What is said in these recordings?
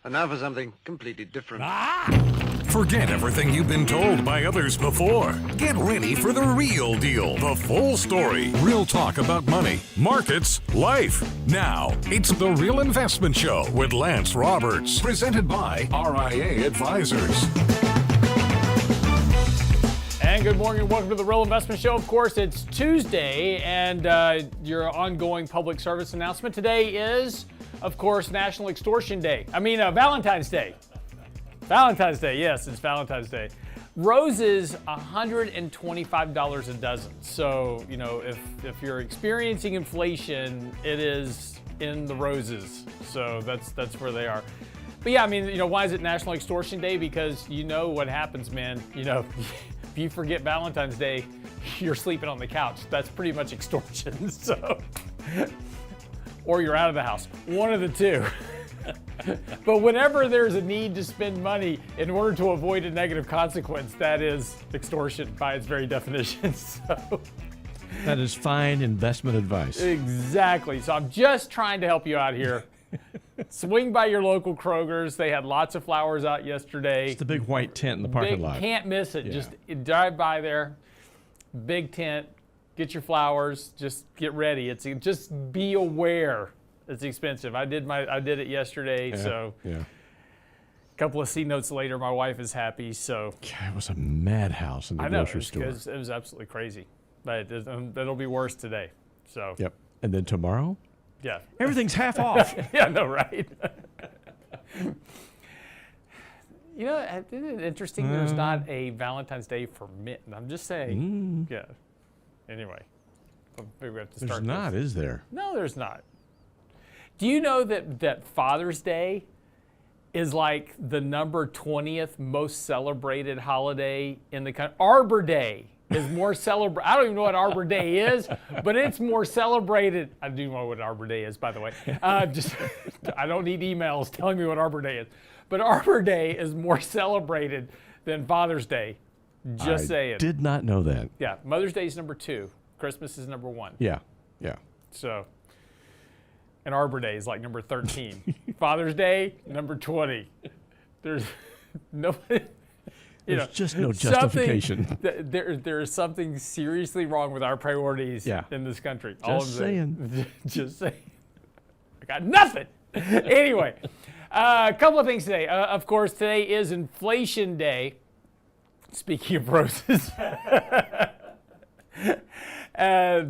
And now for something completely different. Forget everything you've been told by others before. Get ready for the real deal, the full story, real talk about money, markets, life. Now, it's The Real Investment Show with Lance Roberts, presented by RIA Advisors. And good morning and welcome to The Real Investment Show. Of course, it's Tuesday and your ongoing public service announcement. Today is, of course, National Extortion Day. Valentine's Day. Valentine's Day, yes, it's Valentine's Day. Roses, $125 a dozen. So, if you're experiencing inflation, it is in the roses. So that's where they are. But yeah, why is it National Extortion Day? Because you know what happens, man. If you forget Valentine's Day, you're sleeping on the couch. That's pretty much extortion. So, or you're out of the house. One of the two. But whenever there's a need to spend money in order to avoid a negative consequence, that is extortion by its very definition. So that is fine investment advice. Exactly. So I'm just trying to help you out here. Swing by your local Kroger's. They had lots of flowers out yesterday. It's the big white tent in the parking lot. Can't miss it. Yeah. Just drive by there. Big tent. Get your flowers. Just get ready. Just be aware. It's expensive. I did it yesterday, so a couple of C notes later, my wife is happy. So God, it was a madhouse in the grocery store. It was absolutely crazy, but it'll be worse today. So yep, and then tomorrow, yeah, everything's half off. Yeah, no, right. Isn't it interesting? There's not a Valentine's Day for men. I'm just saying. Yeah. Anyway, maybe we have to start. There's not, is there? No, there's not. Do you know that Father's Day is like the number 20th most celebrated holiday in the country? Arbor Day is more celebrated. I don't even know what Arbor Day is, but it's more celebrated. I do know what Arbor Day is, by the way. I don't need emails telling me what Arbor Day is. But Arbor Day is more celebrated than Father's Day. Just saying. I did not know that. Yeah, Mother's Day is number 2. Christmas is number 1. Yeah. So. And Arbor Day is like number 13. Father's Day, number 20. There's no, There's just no justification. There is something seriously wrong with our priorities in this country. Just saying. Just saying. I got nothing. Anyway, a couple of things today. Of course, today is Inflation Day. Speaking of roses.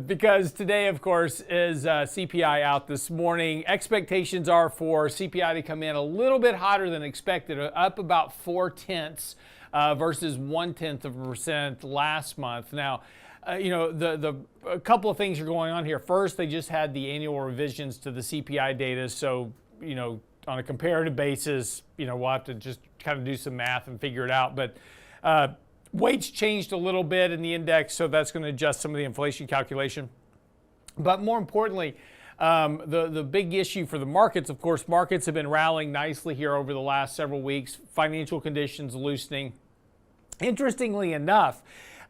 Because today, of course, is CPI out this morning. Expectations are for CPI to come in a little bit hotter than expected, up about 0.4 versus 0.1% last month. Now, a couple of things are going on here. First, they just had the annual revisions to the CPI data, so on a comparative basis, we'll have to just kind of do some math and figure it out. But weights changed a little bit in the index, so that's going to adjust some of the inflation calculation. But more importantly, the big issue for the markets, of course, markets have been rallying nicely here over the last several weeks, financial conditions loosening. Interestingly enough,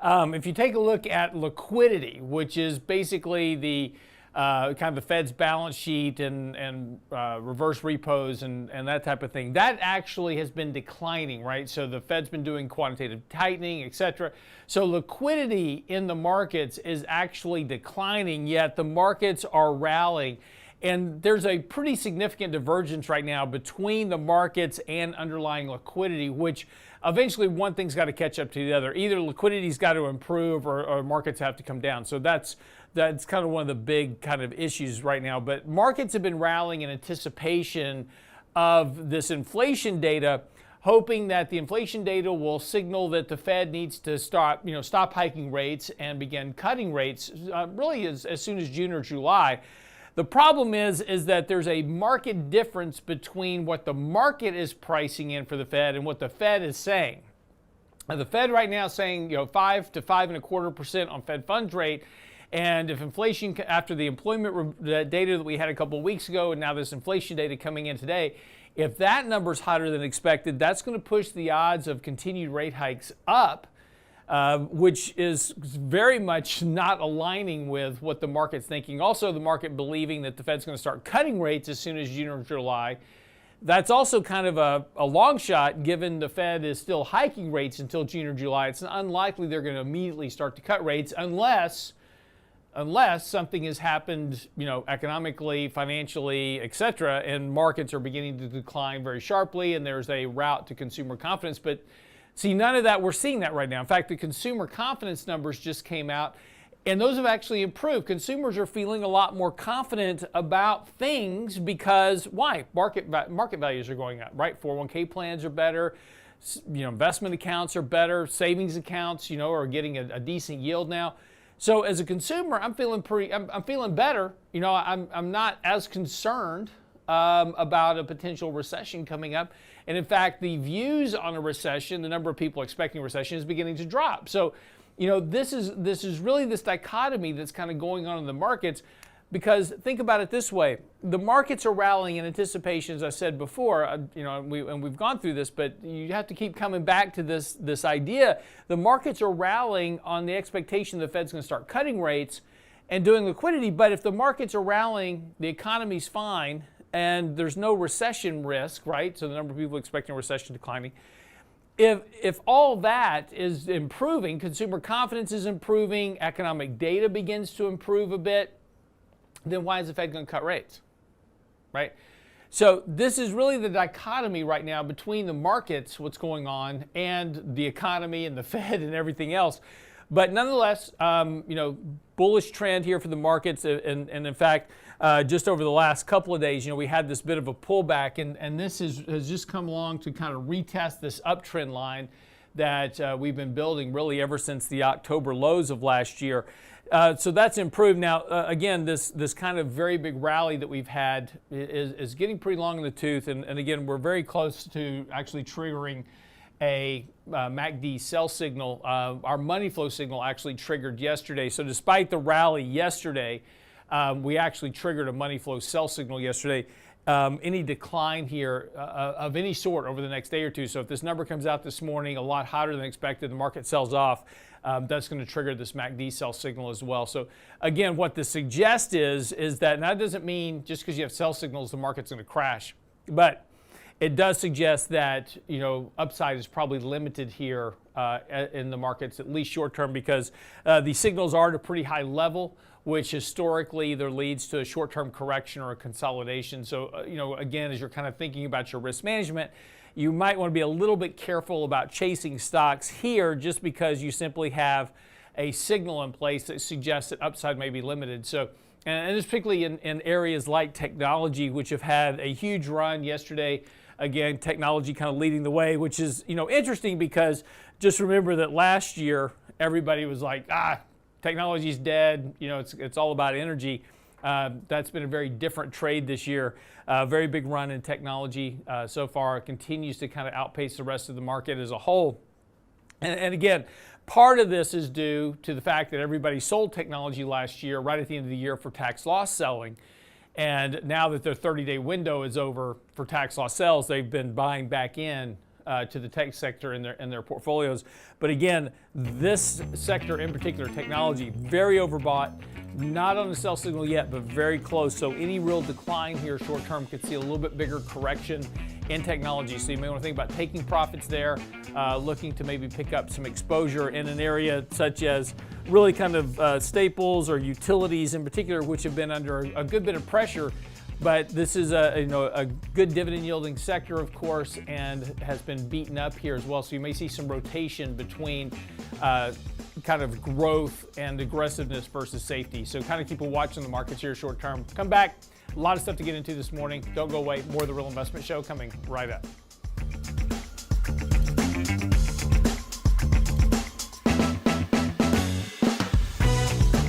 if you take a look at liquidity, which is basically the kind of the Fed's balance sheet and reverse repos and that type of thing, that actually has been declining, right? So the Fed's been doing quantitative tightening, et cetera. So liquidity in the markets is actually declining, yet the markets are rallying. And there's a pretty significant divergence right now between the markets and underlying liquidity, which eventually one thing's got to catch up to the other. Either liquidity's got to improve or markets have to come down. So that's kind of one of the big kind of issues right now. But markets have been rallying in anticipation of this inflation data, hoping that the inflation data will signal that the Fed needs to stop hiking rates and begin cutting rates really as soon as June or July. The problem is that there's a market difference between what the market is pricing in for the Fed and what the Fed is saying. Now, the Fed right now is saying 5 to 5.25% on Fed funds rate. And if inflation, after the employment data that we had a couple of weeks ago, and now this inflation data coming in today, if that number's hotter than expected, that's going to push the odds of continued rate hikes up, which is very much not aligning with what the market's thinking. Also, the market believing that the Fed's going to start cutting rates as soon as June or July. That's also kind of a long shot given the Fed is still hiking rates until June or July. It's unlikely they're going to immediately start to cut rates unless something has happened, economically, financially, et cetera, and markets are beginning to decline very sharply and there's a rout to consumer confidence. But see, none of that, we're seeing that right now. In fact, the consumer confidence numbers just came out, and those have actually improved. Consumers are feeling a lot more confident about things because, why? Market values are going up, right? 401k plans are better, investment accounts are better, savings accounts, are getting a decent yield now. So as a consumer, I'm feeling better. I'm not as concerned about a potential recession coming up. And in fact, the views on a recession, the number of people expecting a recession, is beginning to drop. So, this is really this dichotomy that's kind of going on in the markets, because think about it this way. The markets are rallying in anticipation, as I said before, and we've gone through this, but you have to keep coming back to this idea. The markets are rallying on the expectation the Fed's going to start cutting rates and doing liquidity. But if the markets are rallying, the economy's fine, and there's no recession risk, right? So the number of people expecting a recession declining. If all that is improving, consumer confidence is improving, economic data begins to improve a bit, then why is the Fed going to cut rates, right? So this is really the dichotomy right now between the markets, what's going on, and the economy and the Fed and everything else. But nonetheless, bullish trend here for the markets. And in fact, just over the last couple of days, we had this bit of a pullback, and this has just come along to kind of retest this uptrend line that we've been building really ever since the October lows of last year. So that's improved. Now, again, this kind of very big rally that we've had is getting pretty long in the tooth. And again, we're very close to actually triggering a MACD sell signal. Our money flow signal actually triggered yesterday. So despite the rally yesterday, we actually triggered a money flow sell signal yesterday. Any decline here of any sort over the next day or two. So if this number comes out this morning a lot hotter than expected, the market sells off, that's going to trigger this MACD sell signal as well. So again, what this suggests is that, and that doesn't mean just because you have sell signals, the market's going to crash. But it does suggest that, upside is probably limited here in the markets, at least short term, because the signals are at a pretty high level, which historically either leads to a short-term correction or a consolidation. So, again, as you're kind of thinking about your risk management, you might want to be a little bit careful about chasing stocks here just because you simply have a signal in place that suggests that upside may be limited. So, and it's particularly in areas like technology, which have had a huge run yesterday. Again, technology kind of leading the way, which is, interesting because just remember that last year, everybody was like, technology's dead. It's all about energy. That's been a very different trade this year. Very big run in technology so far. It continues to kind of outpace the rest of the market as a whole. And again, part of this is due to the fact that everybody sold technology last year right at the end of the year for tax loss selling. And now that their 30-day window is over for tax loss sales, they've been buying back in to the tech sector in their portfolios. But again, this sector in particular, technology, very overbought, not on the sell signal yet, but very close. So any real decline here short term could see a little bit bigger correction in technology. So you may want to think about taking profits there, looking to maybe pick up some exposure in an area such as really kind of staples or utilities in particular, which have been under a good bit of pressure. But this is a good dividend yielding sector, of course, and has been beaten up here as well. So you may see some rotation between kind of growth and aggressiveness versus safety. So kind of keep a watch on the markets here short term. Come back. A lot of stuff to get into this morning. Don't go away. More of the Real Investment Show coming right up.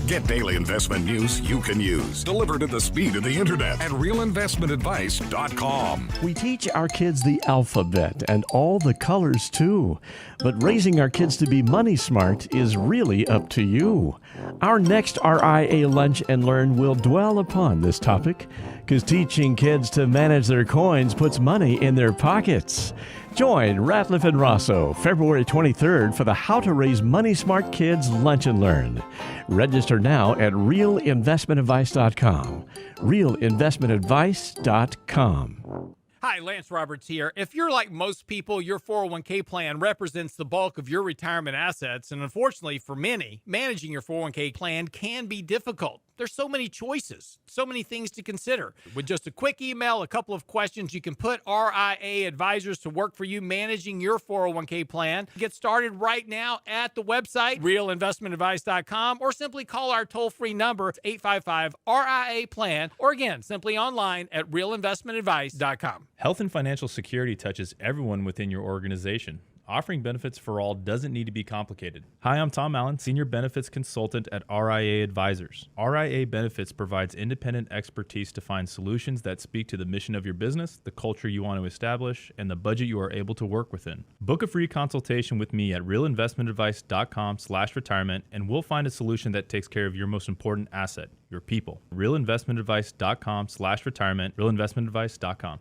Get daily investment news you can use, delivered at the speed of the internet at realinvestmentadvice.com. We teach our kids the alphabet and all the colors too. But raising our kids to be money smart is really up to you. Our next RIA Lunch and Learn will dwell upon this topic, because teaching kids to manage their coins puts money in their pockets. Join Ratliff and Rosso February 23rd for the How to Raise Money Smart Kids Lunch and Learn. Register now at realinvestmentadvice.com. realinvestmentadvice.com. Hi, Lance Roberts here. If you're like most people, your 401k plan represents the bulk of your retirement assets. And unfortunately for many, managing your 401k plan can be difficult. There's so many choices, so many things to consider. With just a quick email, a couple of questions, you can put RIA advisors to work for you managing your 401k plan. Get started right now at the website, realinvestmentadvice.com, or simply call our toll-free number, 855-RIA-PLAN, or again, simply online at realinvestmentadvice.com. Health and financial security touches everyone within your organization. Offering benefits for all doesn't need to be complicated. Hi, I'm Tom Allen, Senior Benefits Consultant at RIA Advisors. RIA Benefits provides independent expertise to find solutions that speak to the mission of your business, the culture you want to establish, and the budget you are able to work within. Book a free consultation with me at realinvestmentadvice.com/retirement, and we'll find a solution that takes care of your most important asset, your people. realinvestmentadvice.com/retirement, realinvestmentadvice.com.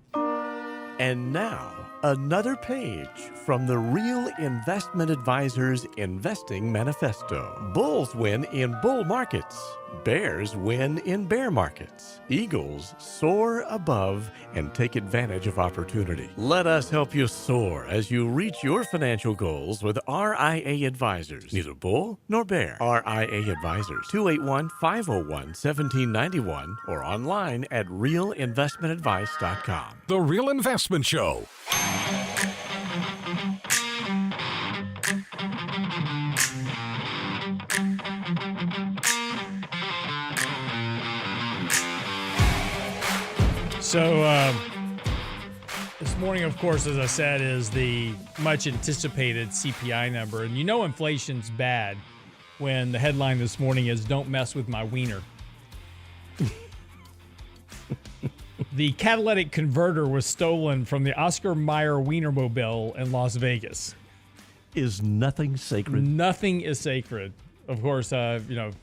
And now, another page from the Real Investment Advisors Investing Manifesto. Bulls win in bull markets. Bears win in bear markets. Eagles soar above and take advantage of opportunity. Let us help you soar as you reach your financial goals with RIA Advisors. Neither bull nor bear. RIA Advisors, 281-501-1791 or online at realinvestmentadvice.com. The Real Investment Show. So this morning, of course, as I said, is the much anticipated CPI number. And you know inflation's bad when the headline this morning is "Don't mess with my wiener." The catalytic converter was stolen from the Meyer Weinermobile in Las Vegas. Is nothing sacred? Nothing is sacred. Of course, when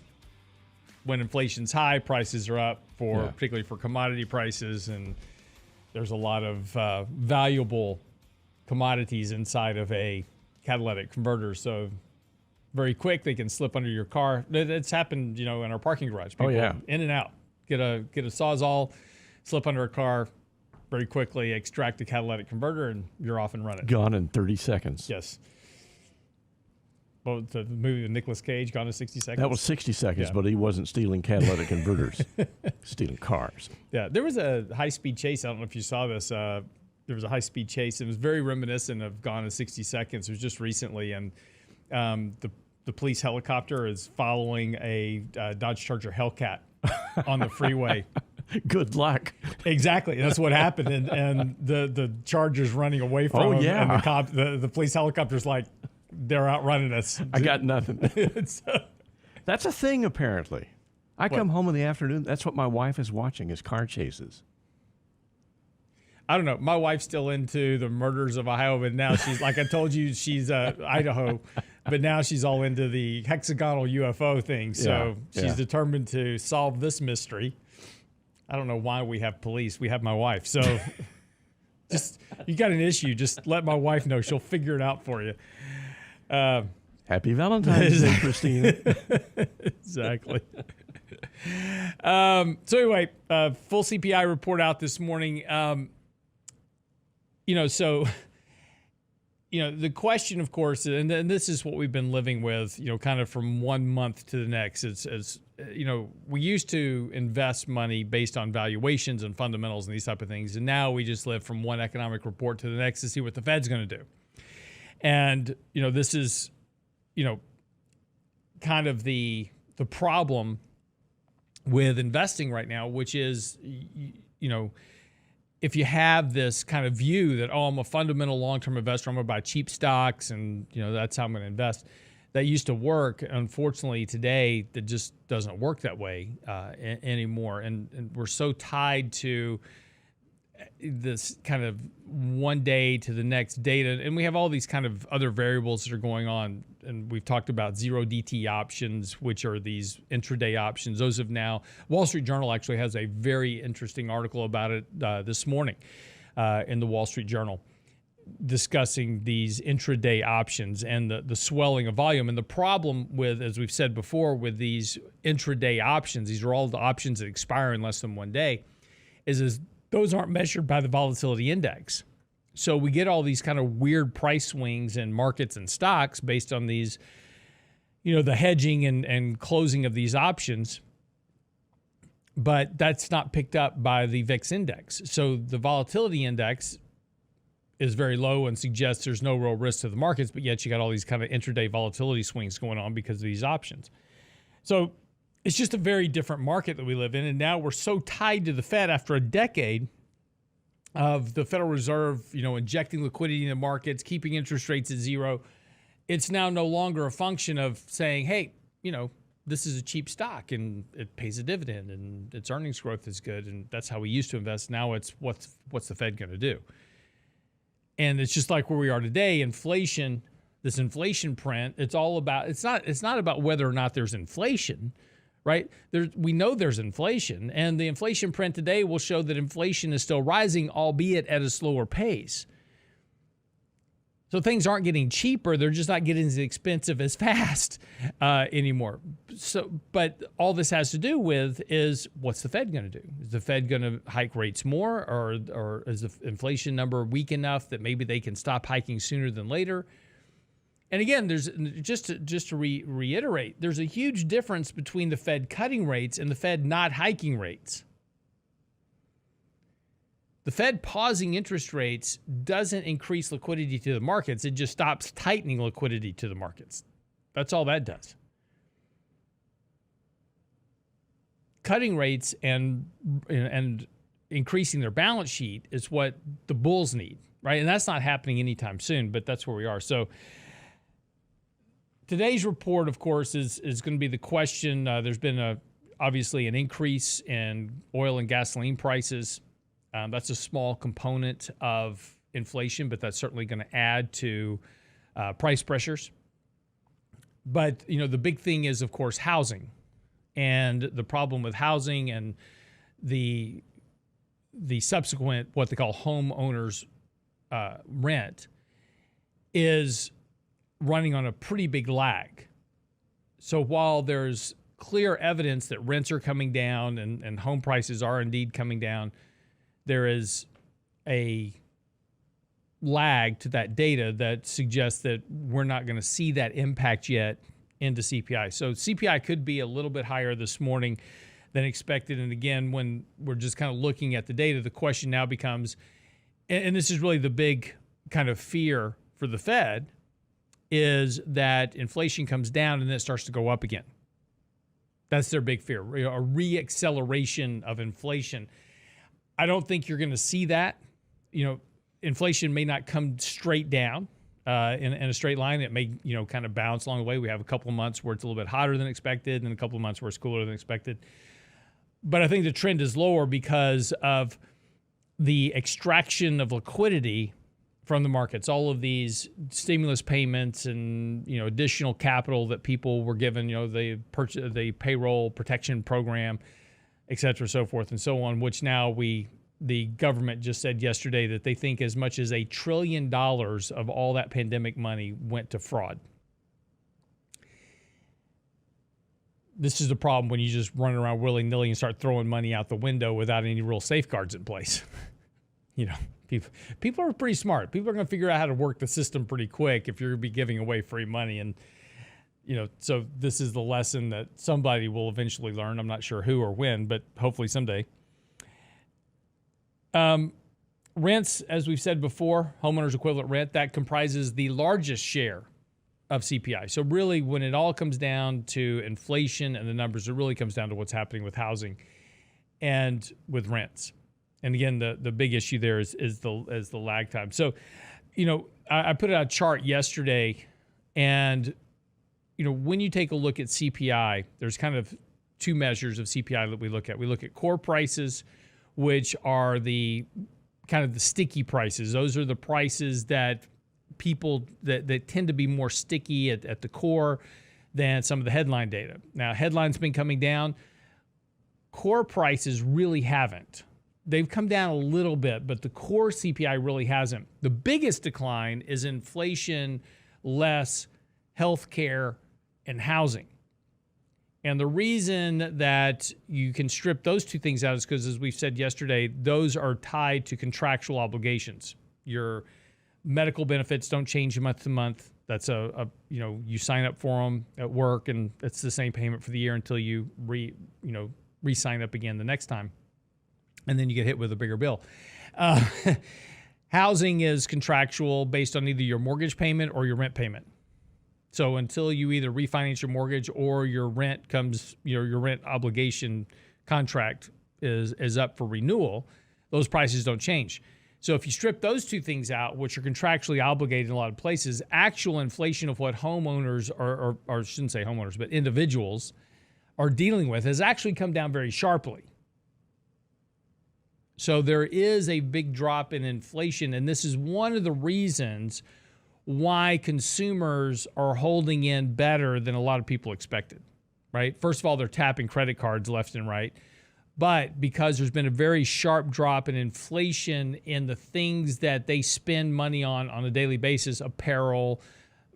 inflation's high, prices are up, particularly for commodity prices, and there's a lot of valuable commodities inside of a catalytic converter. So very quick, they can slip under your car. It's happened, in our parking garage. People in and out. Get a Sawzall, slip under a car, very quickly extract the catalytic converter, and you're off and running. Gone in 30 seconds. Yes. Well, the movie with Nicolas Cage, Gone in 60 Seconds. That was 60 seconds, but he wasn't stealing catalytic converters. Stealing cars. Yeah, there was a high-speed chase. I don't know if you saw this. There was a high-speed chase. It was very reminiscent of Gone in 60 Seconds. It was just recently, and the police helicopter is following a Dodge Charger Hellcat on the freeway. Good luck. Exactly. That's what happened. And the Charger's running away from him. Yeah. And the police helicopter's like, they're outrunning us. I got nothing. That's a thing, apparently. I come home in the afternoon. That's what my wife is watching, is car chases. I don't know. My wife's still into the murders of Ohio, but now she's, like I told you, she's Idaho, but now she's all into the hexagonal UFO thing. So she's determined to solve this mystery. I don't know why we have police. We have my wife. So just, you got an issue, just let my wife know. She'll figure it out for you. Happy Valentines Day, Christina. Exactly. So anyway, full CPI report out this morning. The question, of course, and this is what we've been living with, kind of from 1 month to the next. It's we used to invest money based on valuations and fundamentals and these type of things. And now we just live from one economic report to the next to see what the Fed's going to do. And, this is, kind of the problem with investing right now, which is, if you have this kind of view that, I'm a fundamental long-term investor, I'm going to buy cheap stocks and, that's how I'm going to invest. That used to work. Unfortunately, today, that just doesn't work that way anymore. And we're so tied to this kind of one day to the next data. And we have all these kind of other variables that are going on. And we've talked about zero DT options, which are these intraday options. Those have now, Wall Street Journal actually has a very interesting article about it this morning in the Wall Street Journal, discussing these intraday options and the swelling of volume. And the problem with, as we've said before, with these intraday options, these are all the options that expire in less than 1 day, is those aren't measured by the volatility index. So we get all these kind of weird price swings in markets and stocks based on these, the hedging and closing of these options. But that's not picked up by the VIX index. So the volatility index is very low and suggests there's no real risk to the markets, but yet you got all these kind of intraday volatility swings going on because of these options. So it's just a very different market that we live in. And now we're so tied to the Fed after a decade of the Federal Reserve, injecting liquidity in the markets, keeping interest rates at zero. It's now no longer a function of saying, hey, this is a cheap stock and it pays a dividend and its earnings growth is good. And that's how we used to invest. Now it's what's the Fed going to do? And it's just like where we are today, inflation, this inflation print, it's not about whether or not there's inflation, right? We know there's inflation, and the inflation print today will show that inflation is still rising, albeit at a slower pace. So things aren't getting cheaper; they're just not getting as expensive as fast anymore. But all this has to do with is what's the Fed going to do? Is the Fed going to hike rates more, or is the inflation number weak enough that maybe they can stop hiking sooner than later? And again, there's just to reiterate, there's a huge difference between the Fed cutting rates and the Fed not hiking rates. The Fed pausing interest rates doesn't increase liquidity to the markets. It just stops tightening liquidity to the markets. That's all that does. Cutting rates and increasing their balance sheet is what the bulls need, right? And that's not happening anytime soon, but that's where we are. So today's report, of course, is going to be the question. There's been obviously an increase in oil and gasoline prices. That's a small component of inflation, but that's certainly going to add to price pressures. But, the big thing is, of course, housing. And the problem with housing and the subsequent, what they call homeowners rent, is running on a pretty big lag. So while there's clear evidence that rents are coming down and home prices are indeed coming down, there is a lag to that data that suggests that we're not going to see that impact yet into CPI. So CPI could be a little bit higher this morning than expected. And again, when we're just kind of looking at the data, the question now becomes, and this is really the big kind of fear for the Fed, is that inflation comes down and then it starts to go up again. That's their big fear, a re-acceleration of inflation. I don't think you're going to see that. Inflation may not come straight down in a straight line. It may, kind of bounce along the way. We have a couple of months where it's a little bit hotter than expected and a couple of months where it's cooler than expected. But I think the trend is lower because of the extraction of liquidity from the markets, all of these stimulus payments and, additional capital that people were given, the payroll protection program, et cetera, so forth and so on, which now the government just said yesterday that they think as much as $1 trillion of all that pandemic money went to fraud. This is the problem when you just run around willy-nilly and start throwing money out the window without any real safeguards in place. People are pretty smart. People are going to figure out how to work the system pretty quick if you're going to be giving away free money. And so this is the lesson that somebody will eventually learn. I'm not sure who or when, but hopefully someday. Rents, as we've said before, homeowners equivalent rent, that comprises the largest share of CPI. So really, when it all comes down to inflation and the numbers, it really comes down to what's happening with housing and with rents. And again, the big issue there is the lag time. So, I put out a chart yesterday, and when you take a look at CPI, there's kind of two measures of CPI that we look at. We look at core prices, which are the kind of the sticky prices. Those are the prices that people that tend to be more sticky at the core than some of the headline data. Now, headlines been coming down. Core prices really haven't. They've come down a little bit, but the core CPI really hasn't. The biggest decline is inflation, less healthcare, and housing. And the reason that you can strip those two things out is because, as we said yesterday, those are tied to contractual obligations. Your medical benefits don't change month to month. That's you sign up for them at work, and it's the same payment for the year until you re-sign up again the next time, and then you get hit with a bigger bill. Housing is contractual based on either your mortgage payment or your rent payment. So until you either refinance your mortgage or your rent comes, your rent obligation contract is up for renewal, those prices don't change. So if you strip those two things out, which are contractually obligated in a lot of places, actual inflation of what homeowners or I shouldn't say homeowners, but individuals are dealing with has actually come down very sharply. So there is a big drop in inflation, and this is one of the reasons why consumers are holding in better than a lot of people expected, right? First of all, they're tapping credit cards left and right, but because there's been a very sharp drop in inflation in the things that they spend money on a daily basis, apparel,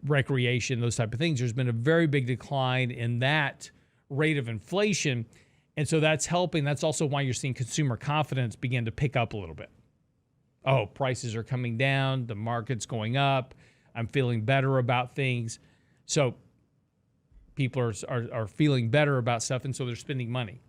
recreation, those type of things, there's been a very big decline in that rate of inflation. And so that's helping. That's also why you're seeing consumer confidence begin to pick up a little bit. Oh, prices are coming down. The market's going up. I'm feeling better about things. So people are feeling better about stuff, and so they're spending money.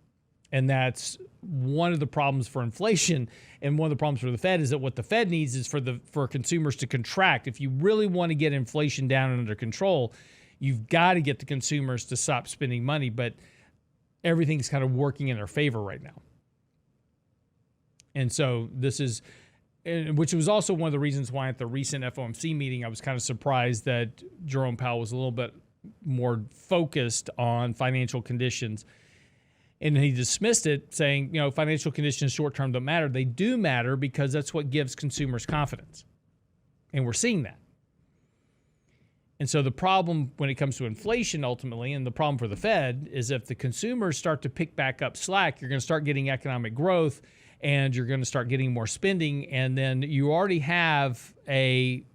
And that's one of the problems for inflation, and one of the problems for the Fed is that what the Fed needs is for consumers to contract. If you really want to get inflation down and under control, you've got to get the consumers to stop spending money, but everything's kind of working in their favor right now. And so this is, which was also one of the reasons why at the recent FOMC meeting, I was kind of surprised that Jerome Powell was a little bit more focused on financial conditions. And he dismissed it, saying, financial conditions short-term don't matter. They do matter because that's what gives consumers confidence. And we're seeing that. And so the problem when it comes to inflation ultimately, and the problem for the Fed, is if the consumers start to pick back up slack, you're going to start getting economic growth, and you're going to start getting more spending, and then you already have an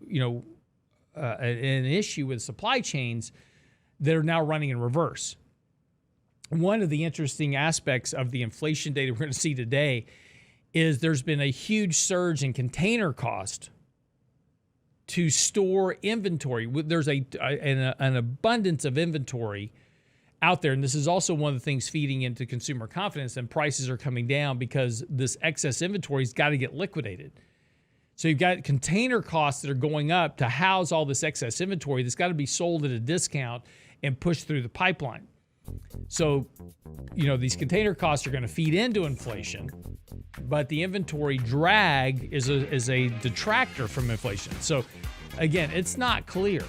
issue with supply chains that are now running in reverse. One of the interesting aspects of the inflation data we're going to see today is there's been a huge surge in container cost to store inventory. There's an abundance of inventory out there, and this is also one of the things feeding into consumer confidence, and prices are coming down because this excess inventory's got to get liquidated. So you've got container costs that are going up to house all this excess inventory that's got to be sold at a discount and pushed through the pipeline. So, these container costs are going to feed into inflation, but the inventory drag is a detractor from inflation. So, again, it's not clear.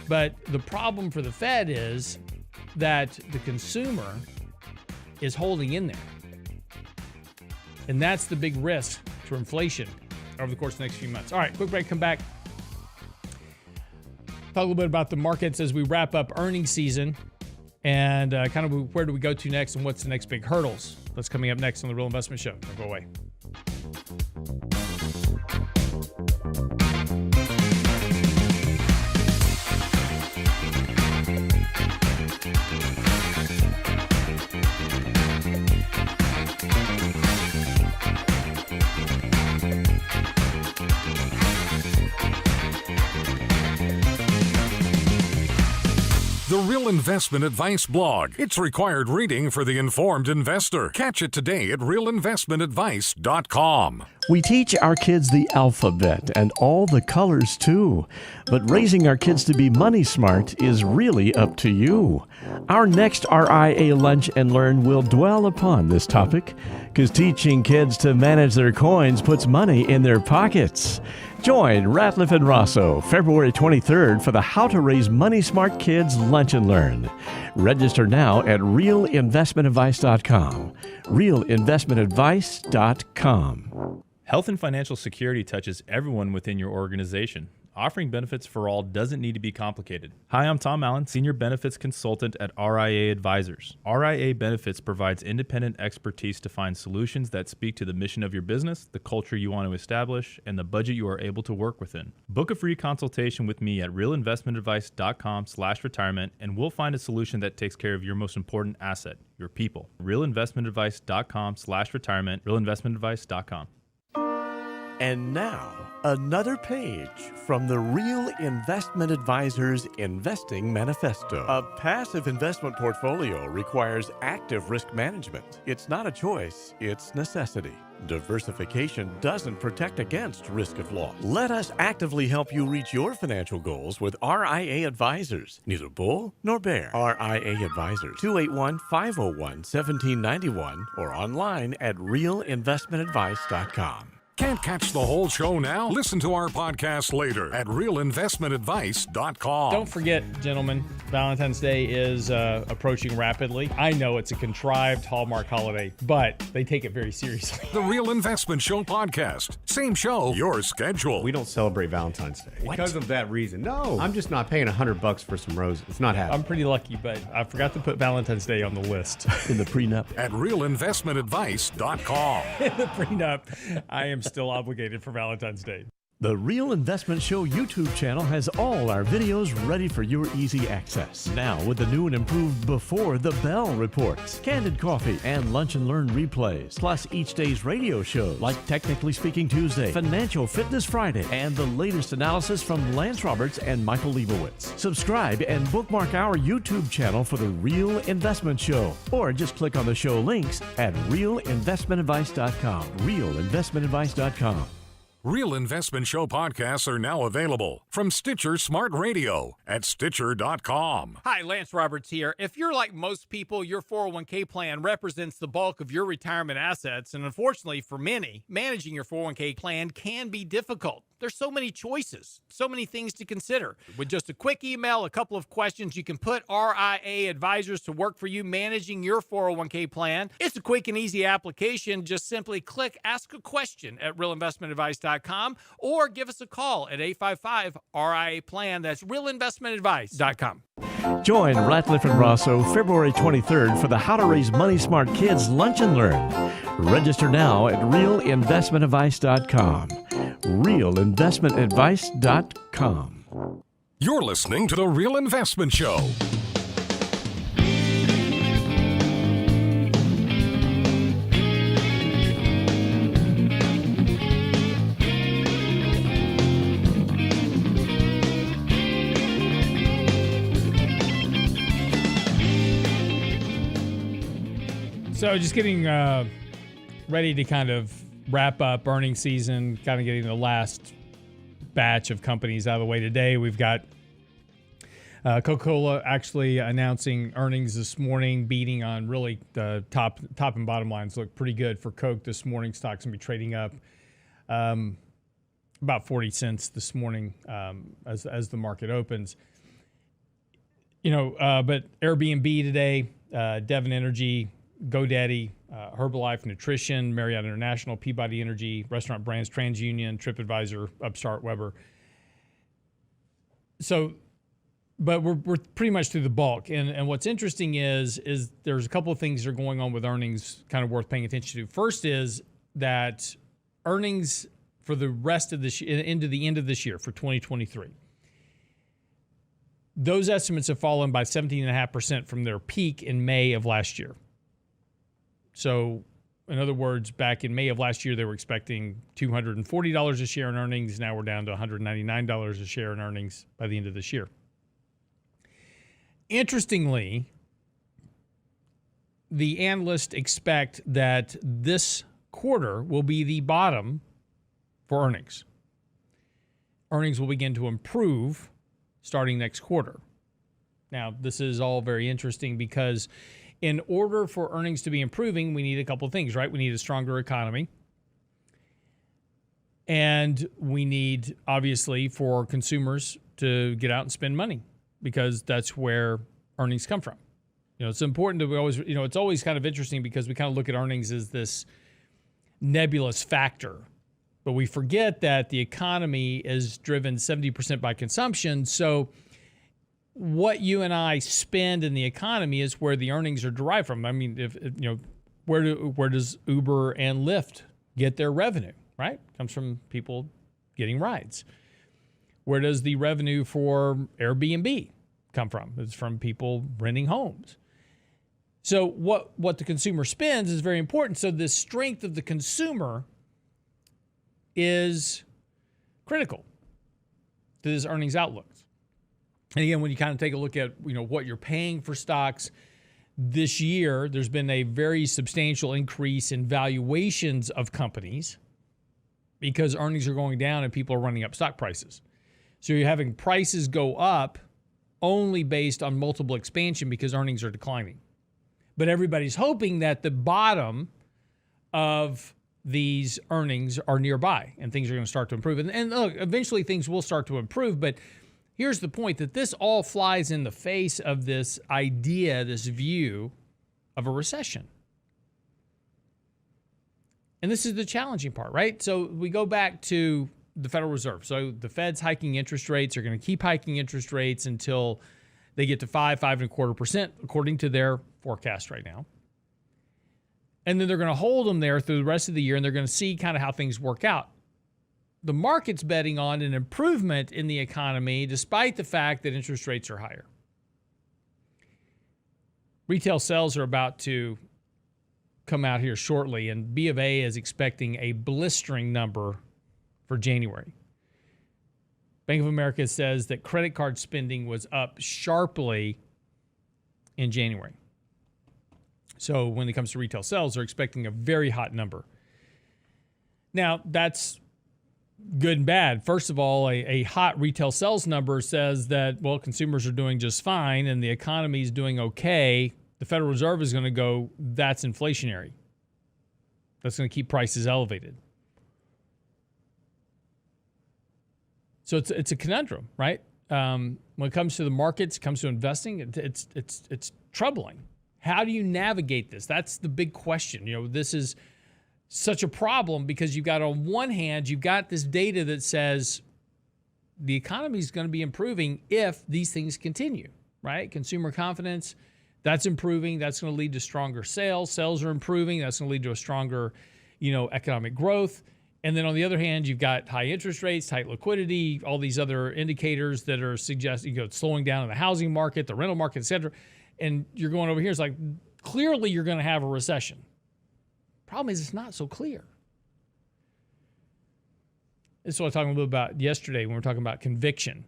But the problem for the Fed is that the consumer is holding in there. And that's the big risk to inflation over the course of the next few months. All right, quick break, come back. Talk a little bit about the markets as we wrap up earnings season. And kind of where do we go to next, and what's the next big hurdles? That's coming up next on The Real Investment Show. Don't go away. The Real Investment Advice blog. It's required reading for the informed investor. Catch it today at realinvestmentadvice.com. We teach our kids the alphabet and all the colors too. But raising our kids to be money smart is really up to you. Our next RIA Lunch and Learn will dwell upon this topic, because teaching kids to manage their coins puts money in their pockets. Join Ratliff and Rosso February 23rd for the How to Raise Money Smart Kids Lunch and Learn. Register now at realinvestmentadvice.com. realinvestmentadvice.com. Health and financial security touches everyone within your organization. Offering benefits for all doesn't need to be complicated. Hi, I'm Tom Allen, Senior Benefits Consultant at RIA Advisors. RIA Benefits provides independent expertise to find solutions that speak to the mission of your business, the culture you want to establish, and the budget you are able to work within. Book a free consultation with me at realinvestmentadvice.com/retirement, and we'll find a solution that takes care of your most important asset, your people. realinvestmentadvice.com/retirement, realinvestmentadvice.com. And now, another page from the Real Investment Advisors Investing Manifesto. A passive investment portfolio requires active risk management. It's not a choice, it's necessity. Diversification doesn't protect against risk of loss. Let us actively help you reach your financial goals with RIA Advisors. Neither bull nor bear. RIA Advisors, 281-501-1791 or online at realinvestmentadvice.com. Can't catch the whole show now? Listen to our podcast later at realinvestmentadvice.com. Don't forget, gentlemen, Valentine's Day is approaching rapidly. I know it's a contrived Hallmark holiday, but they take it very seriously. The Real Investment Show podcast. Same show, your schedule. We don't celebrate Valentine's Day. What? Because of that reason. No, I'm just not paying $100 for some roses. It's not happening. I'm pretty lucky, but I forgot to put Valentine's Day on the list. In the prenup. At realinvestmentadvice.com. The prenup, I am still obligated for Valentine's Day. The Real Investment Show YouTube channel has all our videos ready for your easy access. Now with the new and improved Before the Bell reports, Candid Coffee, and Lunch and Learn replays, plus each day's radio shows like Technically Speaking Tuesday, Financial Fitness Friday, and the latest analysis from Lance Roberts and Michael Leibowitz. Subscribe and bookmark our YouTube channel for The Real Investment Show, or just click on the show links at realinvestmentadvice.com. realinvestmentadvice.com. Real Investment Show podcasts are now available from Stitcher Smart Radio at Stitcher.com. Hi, Lance Roberts here. If you're like most people, your 401k plan represents the bulk of your retirement assets, and unfortunately for many, managing your 401k plan can be difficult. There's so many choices, so many things to consider. With just a quick email, a couple of questions, you can put RIA Advisors to work for you managing your 401k plan. It's a quick and easy application. Just simply click Ask a Question at realinvestmentadvice.com or give us a call at 855-RIA-PLAN. That's realinvestmentadvice.com. Join Ratliff and Rosso February 23rd for the How to Raise Money Smart Kids Lunch and Learn. Register now at realinvestmentadvice.com. realinvestmentadvice.com. You're listening to The Real Investment Show. So just getting ready to kind of wrap up earnings season, kind of getting the last batch of companies out of the way today. We've got Coca-Cola actually announcing earnings this morning, beating on really the top and bottom lines. Look pretty good for Coke this morning. Stock's going to be trading up about 40 cents this morning as the market opens. But Airbnb today, Devon Energy, GoDaddy, Herbalife Nutrition, Marriott International, Peabody Energy, Restaurant Brands, TransUnion, TripAdvisor, Upstart, Weber. So, but we're pretty much through the bulk. And what's interesting is there's a couple of things that are going on with earnings kind of worth paying attention to. First is that earnings for the rest of this year, into the end of this year for 2023, those estimates have fallen by 17.5% from their peak in May of last year. So, in other words, back in May of last year, they were expecting $240 a share in earnings. Now we're down to $199 a share in earnings by the end of this year. Interestingly, the analysts expect that this quarter will be the bottom for earnings. Earnings will begin to improve starting next quarter. Now, this is all very interesting because in order for earnings to be improving, we need a couple of things, right? We need a stronger economy. And we need, obviously, for consumers to get out and spend money because that's where earnings come from. It's important to always, it's always kind of interesting because we kind of look at earnings as this nebulous factor But we forget that the economy is driven 70% by consumption. So what you and I spend in the economy is where the earnings are derived from. I mean, if you know, where does Uber and Lyft get their revenue, right? Comes from people getting rides. Where does the revenue for Airbnb come from? It's from people renting homes. So what the consumer spends is very important. So the strength of the consumer is critical to this earnings outlook. And again, when you kind of take a look at, you know, what you're paying for stocks this year, there's been a very substantial increase in valuations of companies because earnings are going down and people are running up stock prices. So you're having prices go up only based on multiple expansion because earnings are declining. But everybody's hoping that the bottom of these earnings are nearby and things are going to start to improve. And look, eventually things will start to improve, but here's the point, that this all flies in the face of this idea, this view of a recession. And this is the challenging part, right? So we go back to the Federal Reserve. So the Fed's hiking interest rates, are going to keep hiking interest rates until they get to 5.25%, according to their forecast right now. And then they're going to hold them there through the rest of the year, and they're going to see kind of how things work out. The market's betting on an improvement in the economy despite the fact that interest rates are higher. Retail sales are about to come out here shortly, and B of A is expecting a blistering number for January. Bank of America says that credit card spending was up sharply in January. So when it comes to retail sales, they're expecting a very hot number. Now, that's good and bad. First of all, a hot retail sales number says that, well, consumers are doing just fine and the economy is doing okay. The Federal Reserve is going to go, that's inflationary. That's going to keep prices elevated. So it's a conundrum, right? When it comes to the markets, it comes to investing, it's troubling. How do you navigate this? That's the big question. You know, this is such a problem because you've got, on one hand, you've got this data that says the economy is going to be improving if these things continue, right? Consumer confidence, that's improving. That's going to lead to stronger sales. Sales are improving. That's going to lead to a stronger, economic growth. And then on the other hand, you've got high interest rates, tight liquidity, all these other indicators that are suggesting, slowing down in the housing market, the rental market, et cetera. And you're going over here, it's like, clearly you're going to have a recession. Problem is, it's not so clear. This is what I was talking a little about yesterday when we were talking about conviction.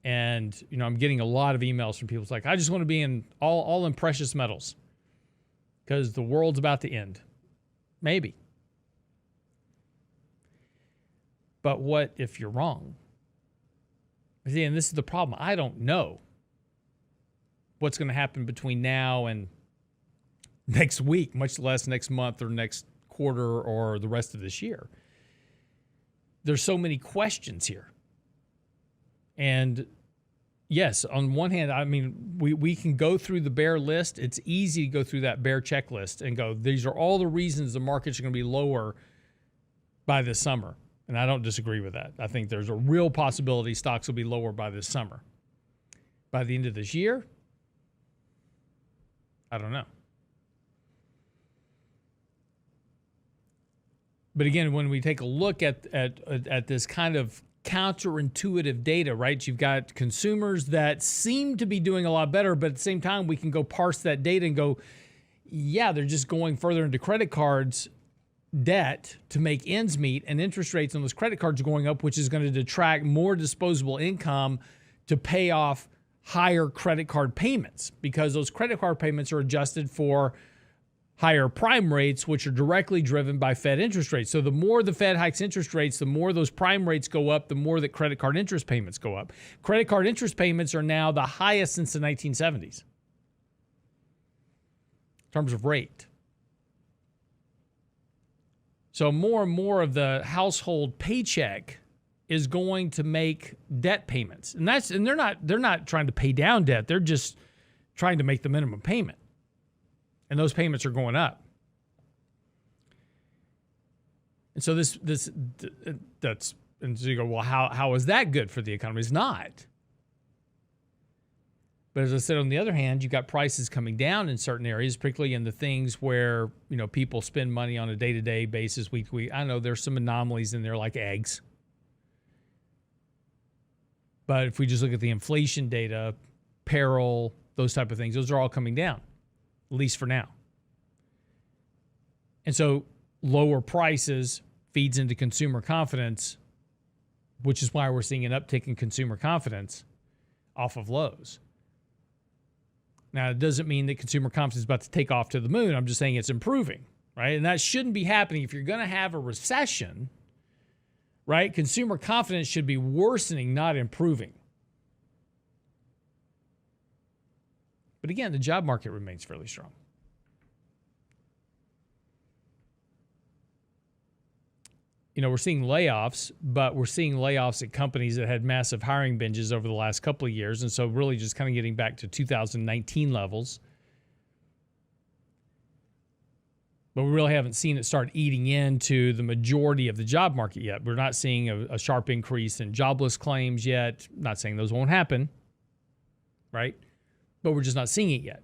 And, I'm getting a lot of emails from people. It's like, I just want to be in all in precious metals because the world's about to end. Maybe. But what if you're wrong? See, and this is the problem. I don't know what's going to happen between now and next week, much less next month or next quarter or the rest of this year. There's so many questions here. And yes, on one hand, I mean, we can go through the bear list. It's easy to go through that bear checklist and go, these are all the reasons the markets are going to be lower by this summer. And I don't disagree with that. I think there's a real possibility stocks will be lower by this summer. By the end of this year, I don't know. But again, when we take a look at this kind of counterintuitive data, right? You've got consumers that seem to be doing a lot better, but at the same time, we can go parse that data and go, yeah, they're just going further into credit cards debt to make ends meet, and interest rates on those credit cards are going up, which is going to detract more disposable income to pay off higher credit card payments, because those credit card payments are adjusted for higher prime rates, which are directly driven by Fed interest rates. So the more the Fed hikes interest rates, the more those prime rates go up, the more that credit card interest payments go up. Credit card interest payments are now the highest since the 1970s in terms of rate. So more and more of the household paycheck is going to make debt payments. And they're not trying to pay down debt. They're just trying to make the minimum payment. And those payments are going up. And so and so you go, well, how is that good for the economy? It's not. But as I said, on the other hand, you got prices coming down in certain areas, particularly in the things where, people spend money on a day-to-day basis, week to week. I know there's some anomalies in there like eggs. But if we just look at the inflation data, apparel, those type of things, those are all coming down, at least for now. And so lower prices feeds into consumer confidence, which is why we're seeing an uptick in consumer confidence off of lows. Now, it doesn't mean that consumer confidence is about to take off to the moon. I'm just saying it's improving, right? And that shouldn't be happening. If you're going to have a recession, right, consumer confidence should be worsening, not improving. But again, the job market remains fairly strong. We're seeing layoffs, but we're seeing layoffs at companies that had massive hiring binges over the last couple of years. And so really just kind of getting back to 2019 levels. But we really haven't seen it start eating into the majority of the job market yet. We're not seeing a sharp increase in jobless claims yet. I'm not saying those won't happen, right? But we're just not seeing it yet.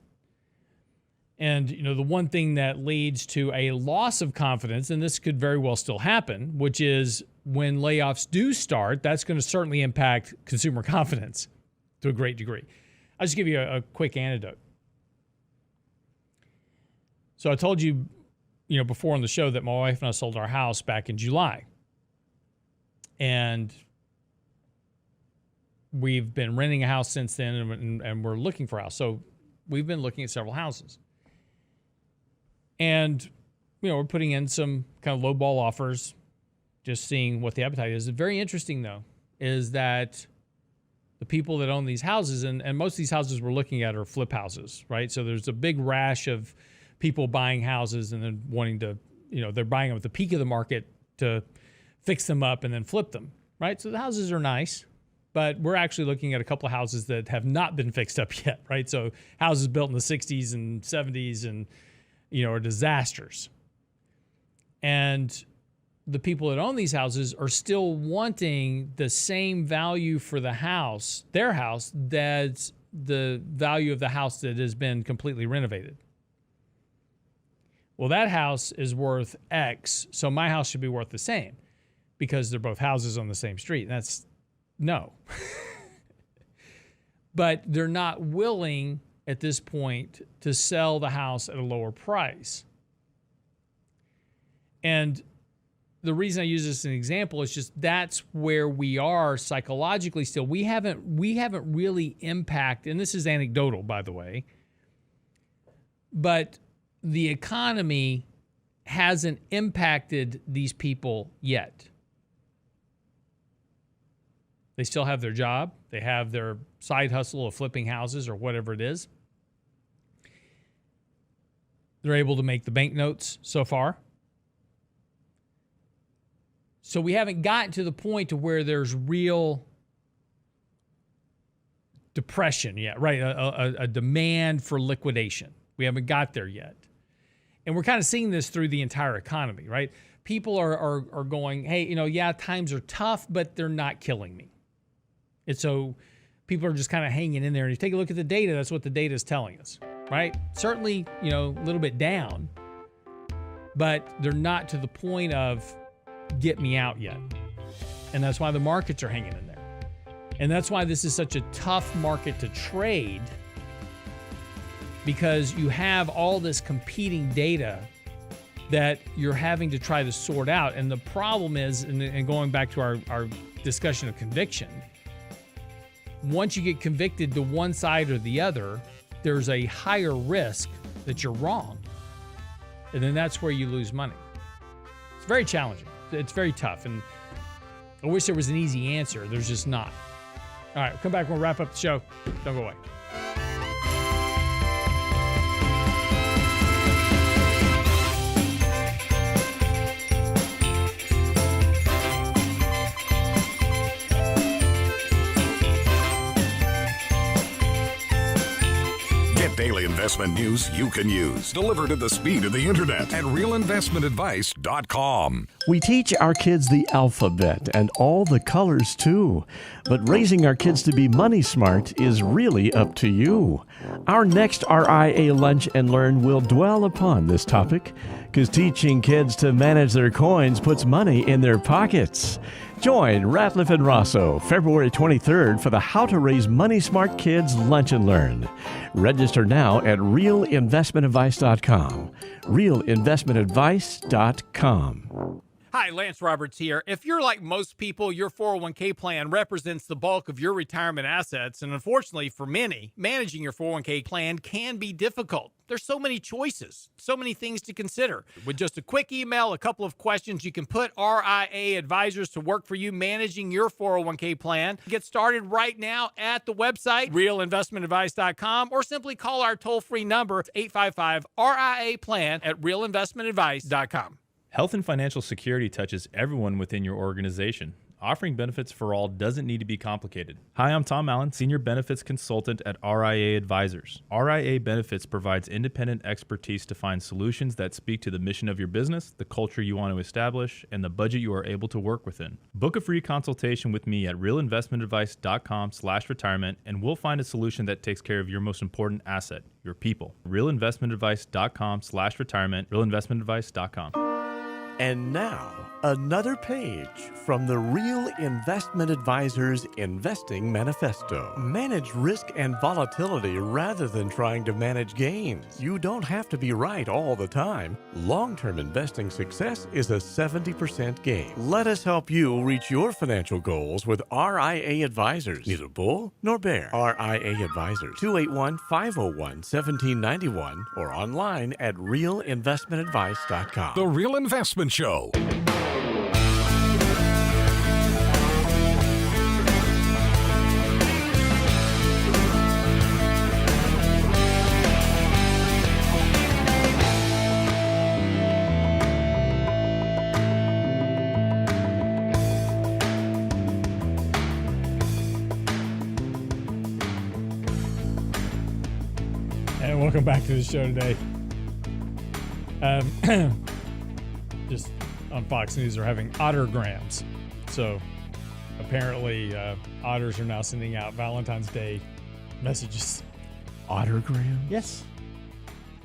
And, the one thing that leads to a loss of confidence, and this could very well still happen, which is when layoffs do start, that's going to certainly impact consumer confidence to a great degree. I'll just give you a quick anecdote. So I told you, before on the show that my wife and I sold our house back in July. And we've been renting a house since then, and we're looking for a house. So we've been looking at several houses. And, we're putting in some kind of low ball offers, just seeing what the appetite is. Very interesting, though, is that the people that own these houses, and most of these houses we're looking at are flip houses, right? So there's a big rash of people buying houses and then wanting to, they're buying them at the peak of the market to fix them up and then flip them, right? So the houses are nice, but we're actually looking at a couple of houses that have not been fixed up yet, right? So houses built in the 60s and 70s and are disasters. And the people that own these houses are still wanting the same value for the house, their house, that's the value of the house that has been completely renovated. Well, that house is worth X, so my house should be worth the same because they're both houses on the same street. And that's no. But they're not willing at this point to sell the house at a lower price. And the reason I use this as an example is just that's where we are psychologically still. We haven't really impacted, and this is anecdotal, by the way, but the economy hasn't impacted these people yet. They still have their job. They have their side hustle of flipping houses or whatever it is. They're able to make the banknotes so far. So we haven't gotten to the point to where there's real depression yet, right? A demand for liquidation. We haven't got there yet. And we're kind of seeing this through the entire economy, right? People are going, hey, yeah, times are tough, but they're not killing me. And so people are just kind of hanging in there. And if you take a look at the data, that's what the data is telling us, right? Certainly, a little bit down, but they're not to the point of get me out yet. And that's why the markets are hanging in there. And that's why this is such a tough market to trade, because you have all this competing data that you're having to try to sort out. And the problem is, and going back to our discussion of conviction, once you get convicted to one side or the other, there's a higher risk that you're wrong. And then that's where you lose money. It's very challenging. It's very tough. And I wish there was an easy answer. There's just not. All right, we'll come back. We'll wrap up the show. Don't go away. Daily investment investment news you can use. Delivered at the speed of the internet at realinvestmentadvice.com. We teach our kids the alphabet and all the colors too. But raising our kids to be money smart is really up to you. Our next RIA Lunch and Learn will dwell upon this topic, because teaching kids to manage their coins puts money in their pockets. Join Ratliff and Rosso February 23rd for the How to Raise Money Smart Kids Lunch and Learn. Register now at realinvestmentadvice.com. realinvestmentadvice.com. Hi, Lance Roberts here. If you're like most people, your 401k plan represents the bulk of your retirement assets. And unfortunately for many, managing your 401k plan can be difficult. There's so many choices, so many things to consider. With just a quick email, a couple of questions, you can put RIA advisors to work for you managing your 401k plan. Get started right now at the website, realinvestmentadvice.com, or simply call our toll-free number, 855-RIA-PLAN at realinvestmentadvice.com. Health and financial security touches everyone within your organization. Offering benefits for all doesn't need to be complicated. Hi, I'm Tom Allen, Senior Benefits Consultant at RIA Advisors. RIA Benefits provides independent expertise to find solutions that speak to the mission of your business, the culture you want to establish, and the budget you are able to work within. Book a free consultation with me at realinvestmentadvice.com/retirement, and we'll find a solution that takes care of your most important asset, your people. realinvestmentadvice.com/retirement, realinvestmentadvice.com. And now, another page from the Real Investment Advisors Investing Manifesto. Manage risk and volatility rather than trying to manage gains. You don't have to be right all the time. Long-term investing success is a 70% gain. Let us help you reach your financial goals with RIA Advisors. Neither bull nor bear. RIA Advisors, 281-501-1791 or online at realinvestmentadvice.com. The Real Investment Show. And welcome back to the show today. Just on Fox News, are having Ottergrams. So apparently otters are now sending out Valentine's Day messages. Ottergrams? Yes.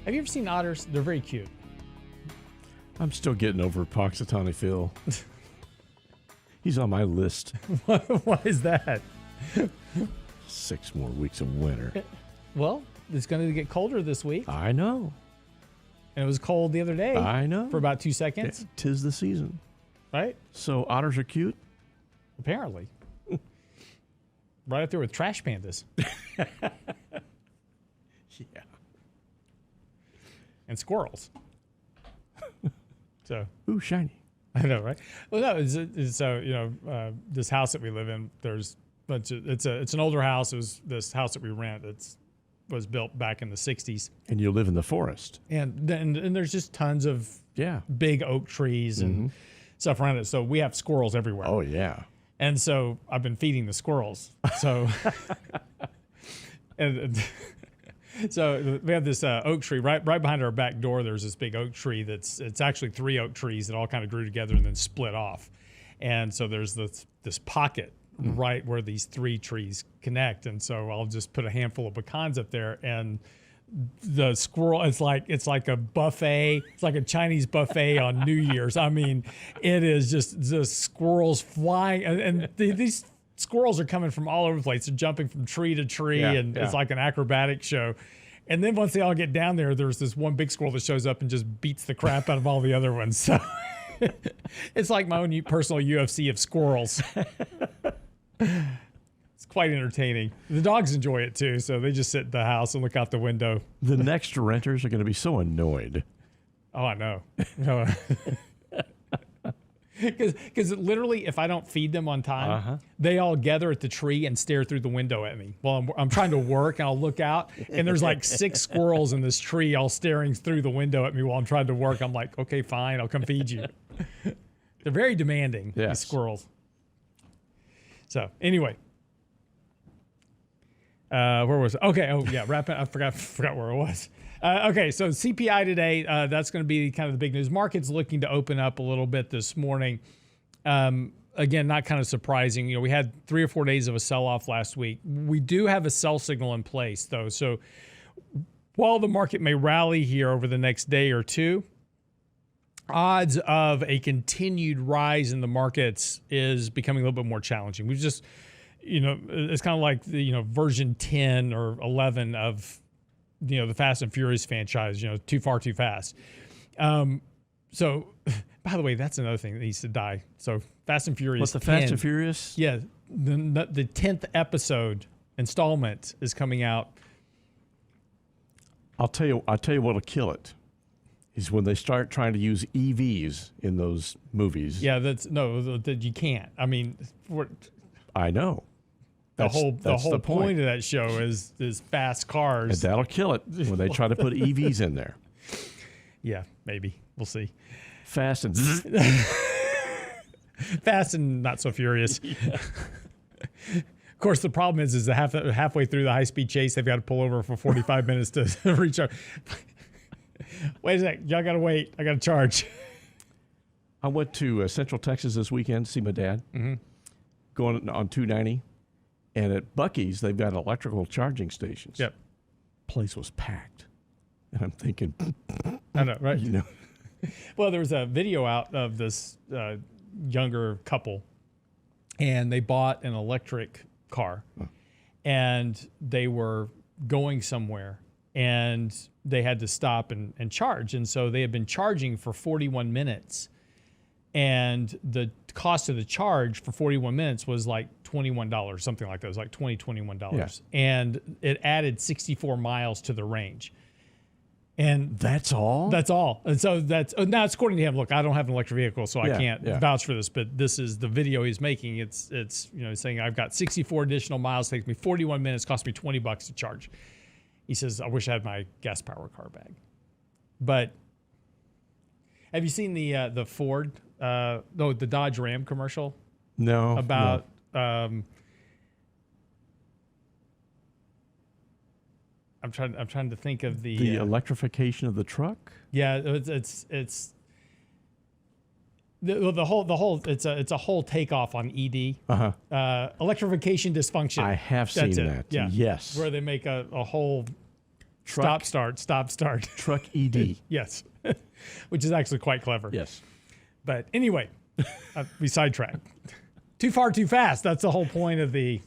Have you ever seen otters? They're very cute. I'm still getting over Poxitani Phil. He's on my list. Why is that? 6 more weeks of winter. Well, it's going to get colder this week. I know. And it was cold the other day. I know. For about 2 seconds. Yeah, 'tis the season. Right? So otters are cute? Apparently. Right up there with trash pandas. Yeah. And squirrels. So. Ooh, shiny. I know, right? Well, no, so this house that we live in, it's an older house. It was this house that we rent. Was built back in the 60s. And you live in the forest. And there's just tons of big oak trees and stuff around it. So we have squirrels everywhere. Oh, yeah. And so I've been feeding the squirrels. So so we have this oak tree right behind our back door. There's this big oak tree it's actually 3 oak trees that all kind of grew together and then split off. And so there's this pocket right where these 3 trees connect, and so I'll just put a handful of pecans up there, and the squirrel, it's like a buffet. It's like a Chinese buffet on New Year's. I mean, it is just the squirrels flying, and these squirrels are coming from all over the place. They're jumping from tree to tree, and it's like an acrobatic show. And then once they all get down there, there's this one big squirrel that shows up and just beats the crap out of all the other ones. So it's like my own personal UFC of squirrels. It's quite entertaining. The dogs enjoy it too, so they just sit in the house and look out the window. The next renters are going to be so annoyed. Oh, I know. Because literally, if I don't feed them on time, they all gather at the tree and stare through the window at me while I'm trying to work, and I'll look out, and there's like 6 squirrels in this tree all staring through the window at me while I'm trying to work. I'm like, okay, fine, I'll come feed you. They're very demanding, these squirrels. So anyway, Where was it? Okay. Oh yeah. Wrapping. I forgot where it was. Okay. So CPI today. That's going to be kind of the big news. Markets looking to open up a little bit this morning. Again, not kind of surprising. You know, we had 3 or 4 days of a sell-off last week. We do have a sell signal in place, though. So while the market may rally here over the next day or two, odds of a continued rise in the markets is becoming a little bit more challenging. We just, you know, it's kind of like the, you know, version 10 or 11 of, you know, the Fast and Furious franchise, you know, Too Far, Too Fast. So, by the way, that's another thing that needs to die. So, Fast and Furious. What's the 10, Fast and Furious? Yeah, the 10th episode installment is coming out. I'll tell you what'll kill it is when they start trying to use EVs in those movies. Yeah, that you can't. I mean, I know. The whole point of that show is fast cars. And that'll kill it when they try to put EVs in there. Yeah, maybe. We'll see. Fast and Fast and not so furious. Yeah. Of course, the problem is that halfway through the high-speed chase, they've got to pull over for 45 minutes to recharge. Wait a sec. Y'all got to wait. I got to charge. I went to Central Texas this weekend to see my dad. Mm-hmm. Going on 290. And at Buc-ee's, they've got electrical charging stations. Yep. Place was packed. And I'm thinking, I know, right? You know. Well, there was a video out of this younger couple, and they bought an electric car, and they were going somewhere, and they had to stop and charge. And so they had been charging for 41 minutes, and the cost of the charge for 41 minutes was like $21, something like that. It was like $21. Yeah. And it added 64 miles to the range. And that's all? That's all. And so that's now it's according to him. Look, I don't have an electric vehicle, so I can't vouch for this, but this is the video he's making. It's you know, saying I've got 64 additional miles, takes me 41 minutes, cost me $20 to charge. He says, I wish I had my gas powered car back. But have you seen the Ford the Dodge Ram commercial? No. About I'm trying to think of the electrification of the truck. Yeah, it's the whole it's a whole takeoff on ED. Electrification dysfunction. I have seen that. Yeah. Yes. Where they make a whole truck, stop start truck ED. Yes, which is actually quite clever. Yes. But anyway, we sidetracked. Too far, too fast. That's the whole point of the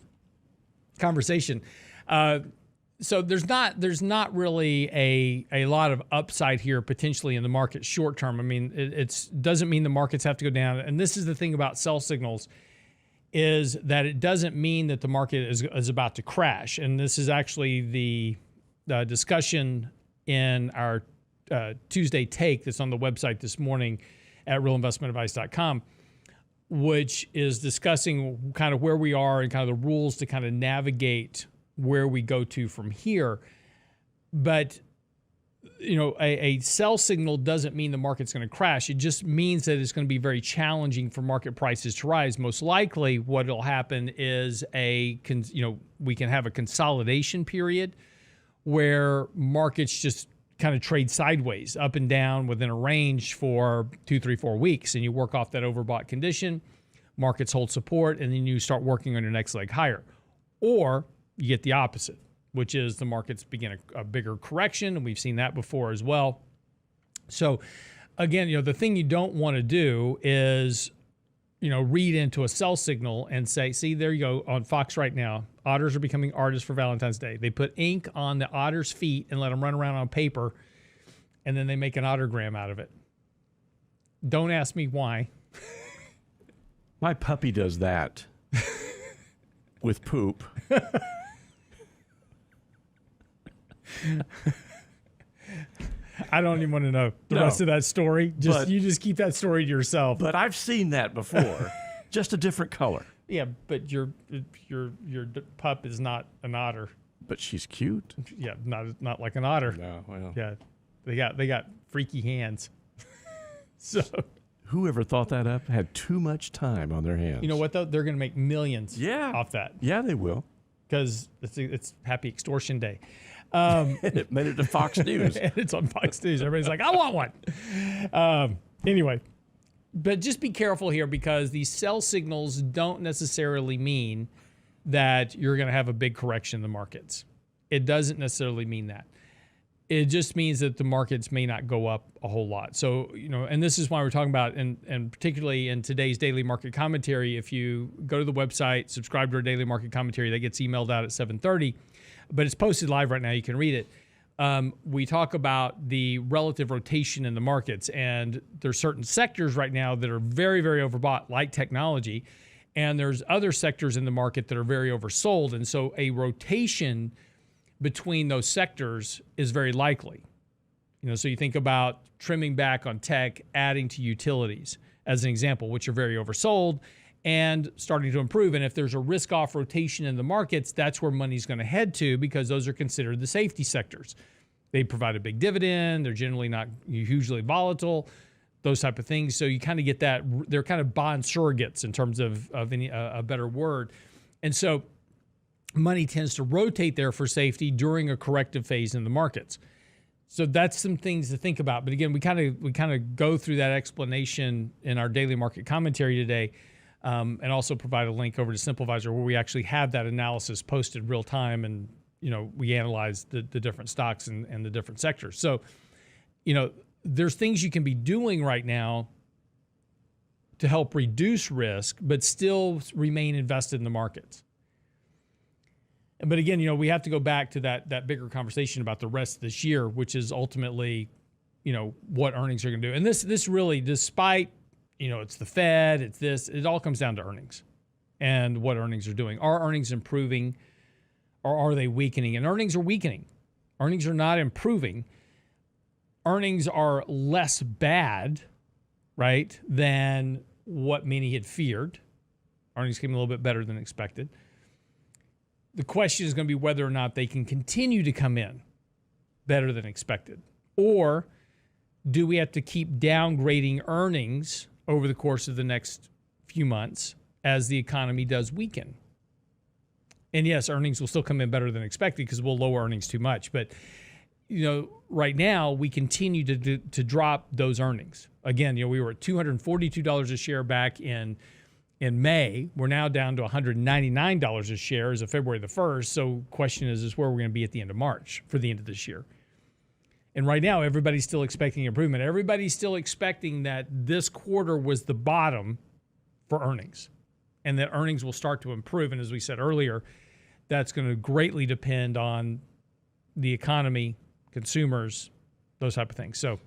conversation. So there's not really a lot of upside here potentially in the market short term. I mean, it doesn't mean the markets have to go down. And this is the thing about sell signals, is that it doesn't mean that the market is about to crash. And this is actually the discussion in our Tuesday take that's on the website this morning at realinvestmentadvice.com, which is discussing kind of where we are and kind of the rules to kind of navigate where we go to from here. But, you know, a sell signal doesn't mean the market's going to crash. It just means that it's going to be very challenging for market prices to rise. Most likely what will happen is we can have a consolidation period where markets just kind of trade sideways, up and down within a range for 2, 3, 4 weeks. And you work off that overbought condition, markets hold support, and then you start working on your next leg higher. Or you get the opposite, which is the markets begin a bigger correction, and we've seen that before as well. So again, you know, the thing you don't want to do is, you know, read into a sell signal and say, see, there you go on Fox right now, otters are becoming artists for Valentine's Day. They put ink on the otter's feet and let them run around on paper, and then they make an Ottergram out of it. Don't ask me why. My puppy does that with poop. I don't even want to know the rest of that story. You just keep that story to yourself. But I've seen that before, just a different color. Yeah, but your pup is not an otter. But she's cute. Yeah, not like an otter. No, well. Yeah, they got freaky hands. So whoever thought that up had too much time on their hands. You know what though? They're going to make millions. Off that. Yeah, they will. because it's Happy Extortion Day. It made it to Fox News. And it's on Fox News. Everybody's like, I want one. Anyway, but just be careful here because these sell signals don't necessarily mean that you're going to have a big correction in the markets. It doesn't necessarily mean that. It just means that the markets may not go up a whole lot. So, and this is why we're talking about, and particularly in today's daily market commentary, if you go to the website, subscribe to our daily market commentary, that gets emailed out at 7:30, but it's posted live right now. You can read it. We talk about the relative rotation in the markets, and there's certain sectors right now that are very, very overbought, like technology, and there's other sectors in the market that are very oversold, and so a rotation between those sectors is very likely. So you think about trimming back on tech, adding to utilities as an example, which are very oversold and starting to improve. And if there's a risk-off rotation in the markets, that's where money's going to head to because those are considered the safety sectors. They provide a big dividend. They're generally not hugely volatile, those type of things. So you kind of get that. They're kind of bond surrogates in terms of any a better word. And so money tends to rotate there for safety during a corrective phase in the markets. So that's some things to think about. But again, we kind of go through that explanation in our daily market commentary today, and also provide a link over to SimpleVisor where we actually have that analysis posted real time, and we analyze the different stocks and the different sectors. So there's things you can be doing right now to help reduce risk, but still remain invested in the markets. But again, we have to go back to that bigger conversation about the rest of this year, which is ultimately, what earnings are going to do. And this really, despite, it's the Fed, it's this, it all comes down to earnings and what earnings are doing. Are earnings improving or are they weakening? And earnings are weakening. Earnings are not improving. Earnings are less bad, right, than what many had feared. Earnings came a little bit better than expected. The question is going to be whether or not they can continue to come in better than expected. Or do we have to keep downgrading earnings over the course of the next few months as the economy does weaken? And yes, earnings will still come in better than expected because we'll lower earnings too much. But, right now we continue to drop those earnings. Again, we were at $242 a share back in May. We're now down to $199 a share as of February the 1st. So question is where we're going to be at the end of March for the end of this year. And right now, everybody's still expecting improvement. Everybody's still expecting that this quarter was the bottom for earnings and that earnings will start to improve. And as we said earlier, that's going to greatly depend on the economy, consumers, those type of things. So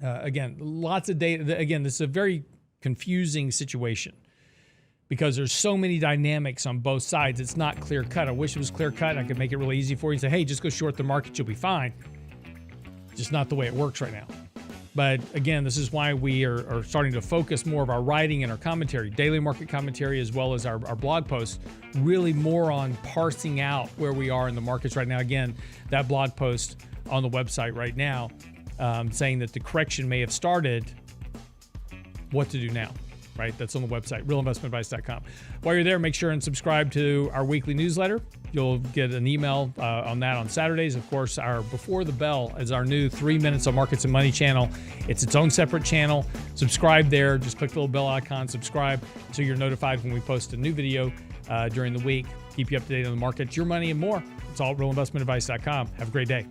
again, lots of data. Again, this is a very confusing situation because there's so many dynamics on both sides. It's not clear cut. I wish it was clear cut and I could make it really easy for you and say, hey, just go short the market, you'll be fine. Just not the way it works right now. But again, this is why we are starting to focus more of our writing and our commentary, daily market commentary, as well as our blog posts, really more on parsing out where we are in the markets right now. Again, that blog post on the website right now saying that the correction may have started, what to do now. Right? That's on the website, realinvestmentadvice.com. While you're there, make sure and subscribe to our weekly newsletter. You'll get an email on that on Saturdays. Of course, our Before the Bell is our new 3 Minutes on Markets and Money channel. It's its own separate channel. Subscribe there. Just click the little bell icon, subscribe, so you're notified when we post a new video during the week. Keep you up to date on the markets, your money, and more. It's all at realinvestmentadvice.com. Have a great day.